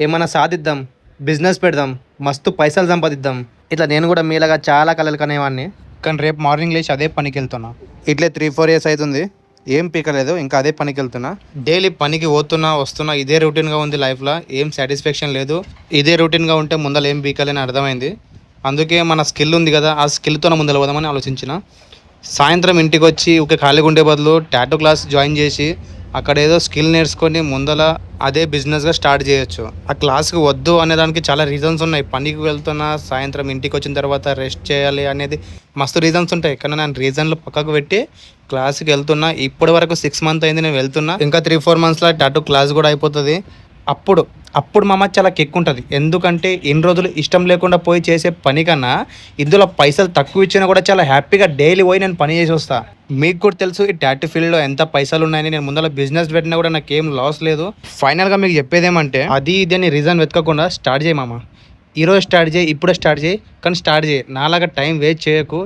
ఏమన్నా సాధిద్దాం, బిజినెస్ పెడదాం, మస్తు పైసలు సంపాదిద్దాం. ఇట్లా నేను కూడా మీలాగా చాలా కలలు కనేవాడిని. కానీ రేపు మార్నింగ్ లేచి అదే పనికి వెళ్తున్నా. ఇట్లే 3-4 ఇయర్స్ అవుతుంది, ఏం పీకలేదు, ఇంకా అదే పనికి వెళ్తున్నా. డైలీ పనికి పోతున్నా వస్తున్నా, ఇదే రొటీన్గా ఉంది లైఫ్లో. ఏం సాటిస్ఫాక్షన్ లేదు. ఇదే రొటీన్గా ఉంటే ముందర ఏం పీకాలని అర్థమైంది. అందుకే మన స్కిల్ ఉంది కదా, ఆ స్కిల్తో ముందర పోదామని ఆలోచించిన. సాయంత్రం ఇంటికి వచ్చి ఒక ఖాళీగా ఉండే బదులు టాటూ క్లాస్ జాయిన్ చేసి అక్కడ ఏదో స్కిల్ నేర్చుకొని ముందల అదే బిజినెస్గా స్టార్ట్ చేయొచ్చు. ఆ క్లాస్కి వద్దు అనేదానికి చాలా రీజన్స్ ఉన్నాయి. పనికి వెళ్తున్నా, సాయంత్రం ఇంటికి వచ్చిన తర్వాత రెస్ట్ చేయాలి అనేది మస్తు రీజన్స్ ఉంటాయి. కానీ నేను రీజన్లు పక్కకు పెట్టి క్లాస్కి వెళ్తున్నా. ఇప్పటి వరకు 6 months అయింది నేను వెళ్తున్నా. ఇంకా 3-4 monthsలో టాటూ క్లాస్ కూడా అయిపోతుంది. అప్పుడు మా అమ్మ చాలా కిక్ ఉంటుంది. ఎందుకంటే ఇన్ని రోజులు ఇష్టం లేకుండా పోయి చేసే పని కన్నా ఇందులో పైసలు తక్కువ ఇచ్చినా కూడా చాలా హ్యాపీగా డైలీ పోయి నేను పని చేసి వస్తా. మీకు కూడా తెలుసు ఈ టాటూ ఫీల్డ్లో ఎంత పైసలు ఉన్నాయని. నేను ముందర బిజినెస్ పెట్టినా కూడా నాకు ఏం లాస్ లేదు. ఫైనల్గా మీకు చెప్పేది ఏమంటే, అది ఇది అని రీజన్ వెతకకుండా స్టార్ట్ చేయి మామ. ఈరోజు స్టార్ట్ చేయి, ఇప్పుడే స్టార్ట్ చేయి, కానీ స్టార్ట్ చేయి. నాలాగా టైం వేస్ట్ చేయకు.